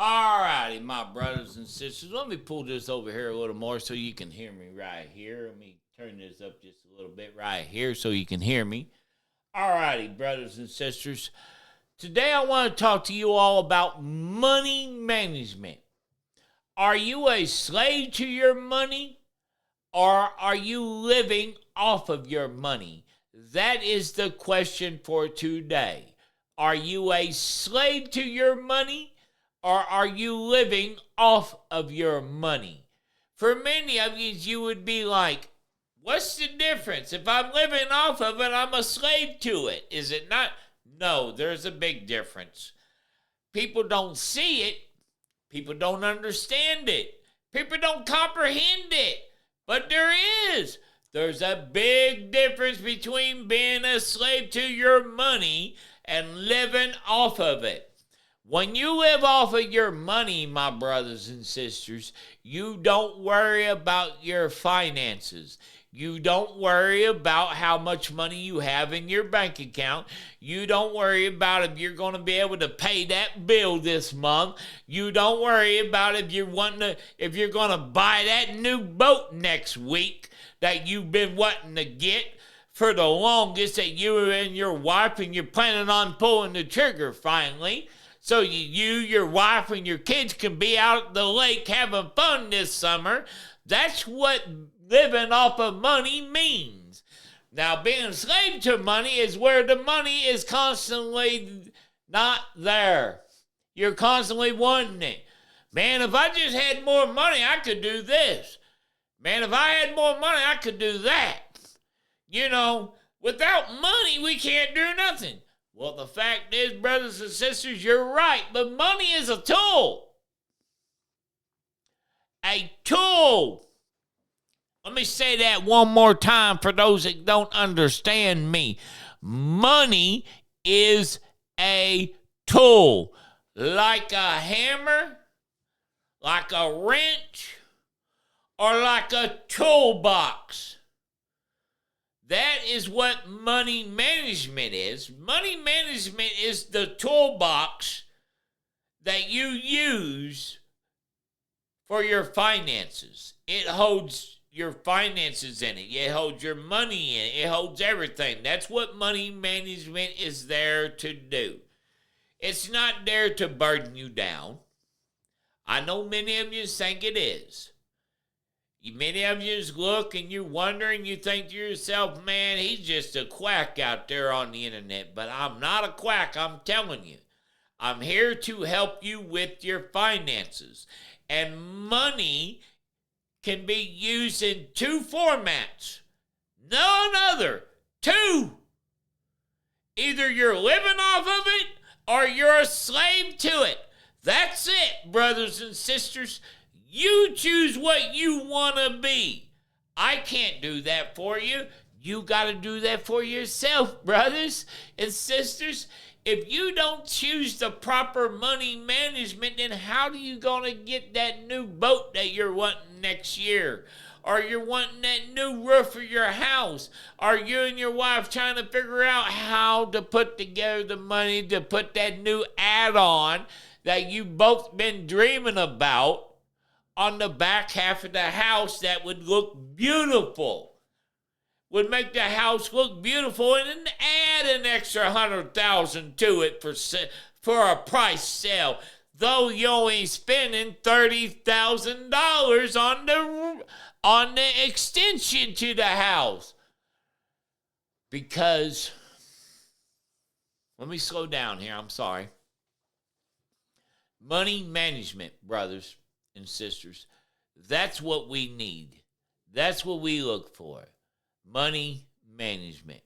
All righty, my brothers and sisters. Let me pull this over here a little more so you can hear me right here. Let me turn this up just a little bit right here so you can hear me. All righty, brothers and sisters. Today I want to talk to you all about money management. Are you a slave to your money or are you living off of your money? That is the question for today. Are you a slave to your money? Or are you living off of your money? For many of you would be like, what's the difference? If I'm living off of it, I'm a slave to it. Is it not? No, there's a big difference. People don't see it. People don't understand it. People don't comprehend it. But there is. There's a big difference between being a slave to your money and living off of it. When you live off of your money, my brothers and sisters, you don't worry about your finances. You don't worry about how much money you have in your bank account. You don't worry about if you're going to be able to pay that bill this month. You don't worry about if you're going to buy that new boat next week that you've been wanting to get for the longest, that you and your wife and you're planning on pulling the trigger finally. So your wife, and your kids can be out at the lake having fun this summer. That's what living off of money means. Now, being a slave to money is where the money is constantly not there. You're constantly wanting it. Man, if I just had more money, I could do this. Man, if I had more money, I could do that. You know, without money, we can't do nothing. Well, the fact is, brothers and sisters, you're right, but money is a tool. A tool. Let me say that one more time for those that don't understand me. Money is a tool. Like a hammer, like a wrench, or like a toolbox. That is what money management is. Money management is the toolbox that you use for your finances. It holds your finances in it. It holds your money in it. It holds everything. That's what money management is there to do. It's not there to burden you down. I know many of you think it is. Many of you look and you're wondering, you think to yourself, man, he's just a quack out there on the internet. But I'm not a quack, I'm telling you. I'm here to help you with your finances. And money can be used in two formats. None other. Two. Either you're living off of it or you're a slave to it. That's it, brothers and sisters. You choose what you want to be. I can't do that for you. You got to do that for yourself, brothers and sisters. If you don't choose the proper money management, then how are you going to get that new boat that you're wanting next year? Or you're wanting that new roof for your house? Are you and your wife trying to figure out how to put together the money to put that new add-on that you've both been dreaming about on the back half of the house that would look beautiful? Would make the house look beautiful and then add an extra $100,000 to it for a price sale. Though you're only spending $30,000 on the extension to the house. Because, let me slow down here, I'm sorry. Money management, brothers and sisters, that's what we need. That's what we look for. Money management.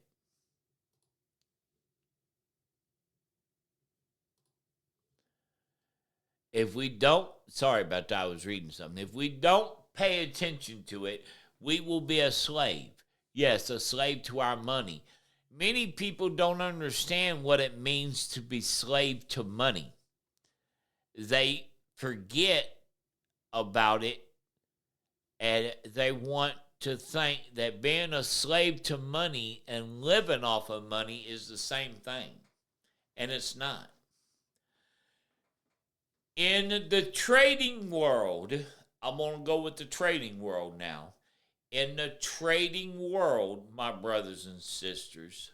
If we don't, sorry about that, I was reading something. If we don't pay attention to it, we will be a slave. Yes, a slave to our money. Many people don't understand what it means to be slave to money. They forget about it, and they want to think that being a slave to money and living off of money is the same thing. And it's not. In the trading world, I'm going to go with the trading world now. In the trading world, my brothers and sisters,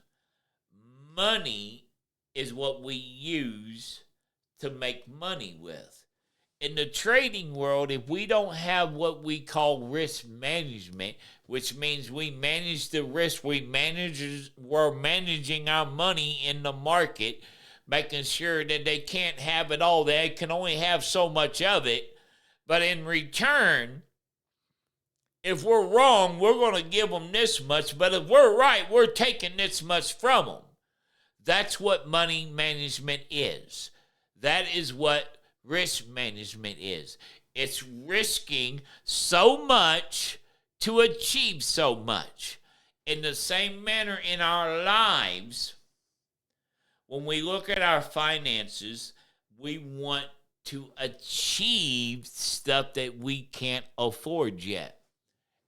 money is what we use to make money with. In the trading world, if we don't have what we call risk management, which means we manage the risk, we're managing our money in the market, making sure that they can't have it all. They can only have so much of it. But in return, if we're wrong, we're going to give them this much. But if we're right, we're taking this much from them. That's what money management is. That is what risk management is. It's risking so much to achieve so much. In the same manner in our lives, when we look at our finances, we want to achieve stuff that we can't afford yet.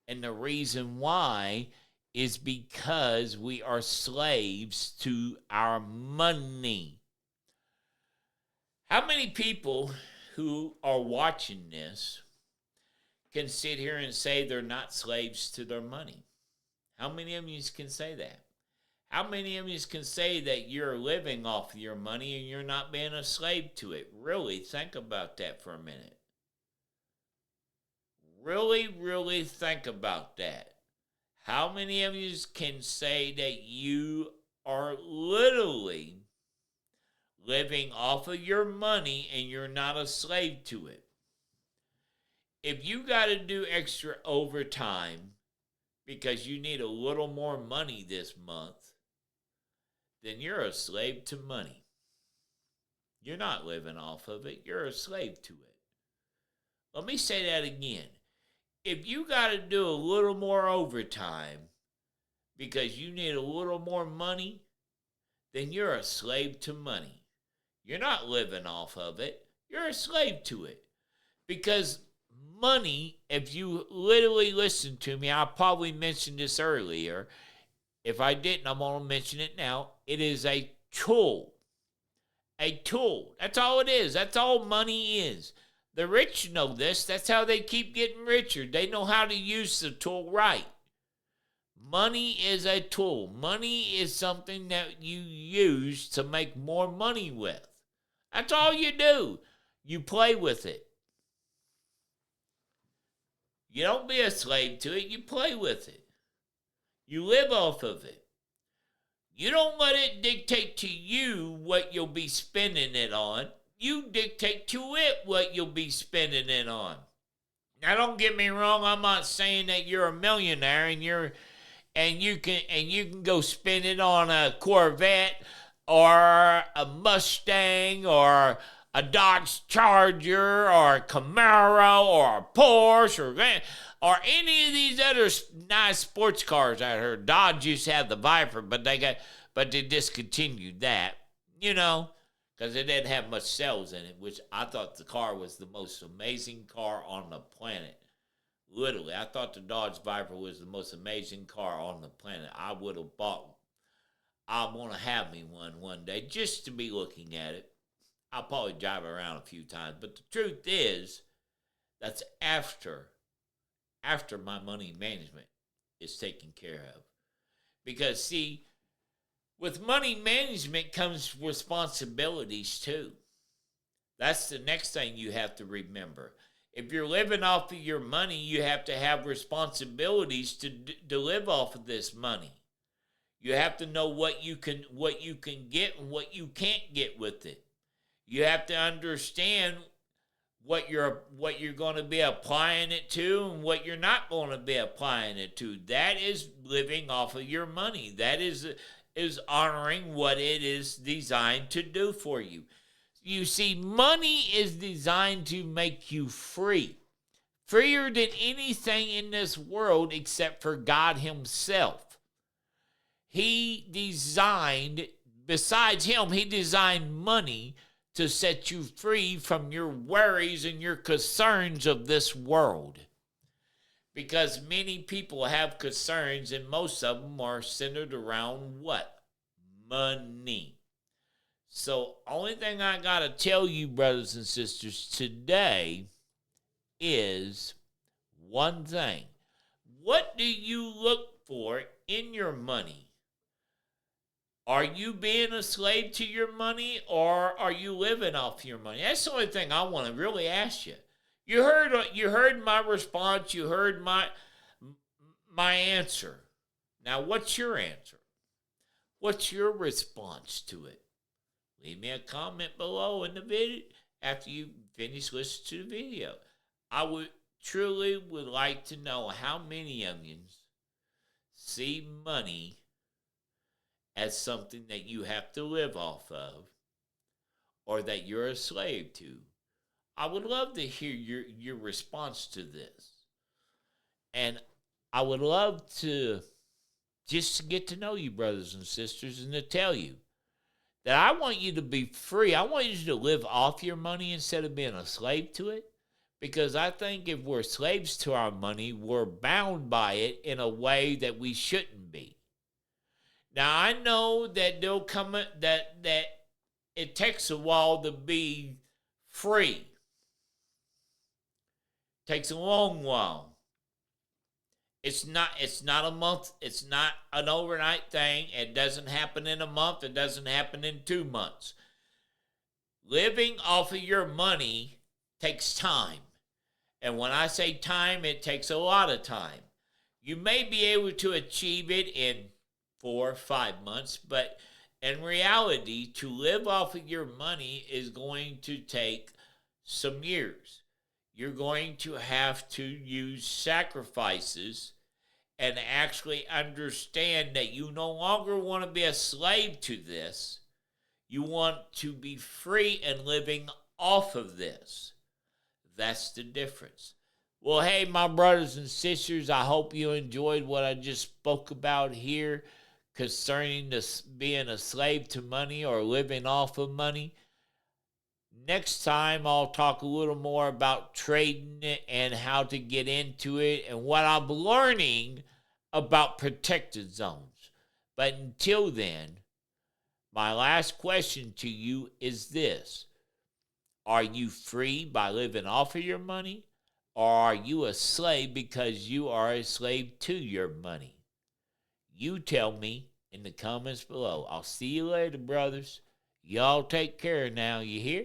And the reason why is because we are slaves to our money. How many people who are watching this can sit here and say they're not slaves to their money? How many of you can say that? How many of you can say that you're living off your money and you're not being a slave to it? Really, think about that for a minute. Really think about that. How many of you can say that you are literally living off of your money and you're not a slave to it? If you got to do extra overtime because you need a little more money this month, then you're a slave to money. You're not living off of it. You're a slave to it. Let me say that again. If you got to do a little more overtime because you need a little more money, then you're a slave to money. You're not living off of it. You're a slave to it. Because money, if you literally listen to me, I probably mentioned this earlier. If I didn't, I'm going to mention it now. It is a tool. A tool. That's all it is. That's all money is. The rich know this. That's how they keep getting richer. They know how to use the tool right. Money is a tool. Money is something that you use to make more money with. That's all you do. You play with it. You don't be a slave to it. You play with it. You live off of it. You don't let it dictate to you what you'll be spending it on. You dictate to it what you'll be spending it on. Now, don't get me wrong. I'm not saying that you're a millionaire and you can go spend it on a Corvette or a Mustang or a Dodge Charger or a Camaro or a Porsche or any of these other nice sports cars out here. Dodge used to have the Viper, but they discontinued that, because it didn't have much cells in it, which I thought the car was the most amazing car on the planet. Literally, I thought the Dodge Viper was the most amazing car on the planet. I would have bought one. I want to have me one day just to be looking at it. I'll probably drive around a few times. But the truth is, that's after my money management is taken care of. Because, see, with money management comes responsibilities too. That's the next thing you have to remember. If you're living off of your money, you have to have responsibilities to live off of this money. You have to know what you can get and what you can't get with it. You have to understand what you're going to be applying it to and what you're not going to be applying it to. That is living off of your money. That is honoring what it is designed to do for you. You see, money is designed to make you free. Freer than anything in this world except for God himself. Besides him, he designed money to set you free from your worries and your concerns of this world. Because many people have concerns, and most of them are centered around what? Money. So, only thing I got to tell you, brothers and sisters, today is one thing. What do you look for in your money? Are you being a slave to your money, or are you living off your money? That's the only thing I want to really ask you. You heard my response. You heard my answer. Now, what's your answer? What's your response to it? Leave me a comment below in the video after you finish listening to the video. I would like to know how many of you see money as something that you have to live off of or that you're a slave to. I would love to hear your response to this. And I would love to just get to know you, brothers and sisters, and to tell you that I want you to be free. I want you to live off your money instead of being a slave to it. Because I think if we're slaves to our money, we're bound by it in a way that we shouldn't be. Now, I know that there'll come that it takes a while to be free. It takes a long while. It's not a month. It's not an overnight thing. It doesn't happen in a month. It doesn't happen in 2 months. Living off of your money takes time. And when I say time, it takes a lot of time. You may be able to achieve it in 4 or 5 months, but in reality, to live off of your money is going to take some years. You're going to have to use sacrifices and actually understand that you no longer want to be a slave to this. You want to be free and living off of this. That's the difference. Well, hey, my brothers and sisters, I hope you enjoyed what I just spoke about here concerning this being a slave to money or living off of money. Next time, I'll talk a little more about trading it and how to get into it and what I'm learning about protected zones. But until then, my last question to you is this. Are you free by living off of your money? Or are you a slave because you are a slave to your money? You tell me in the comments below. I'll see you later, brothers. Y'all take care now, you hear?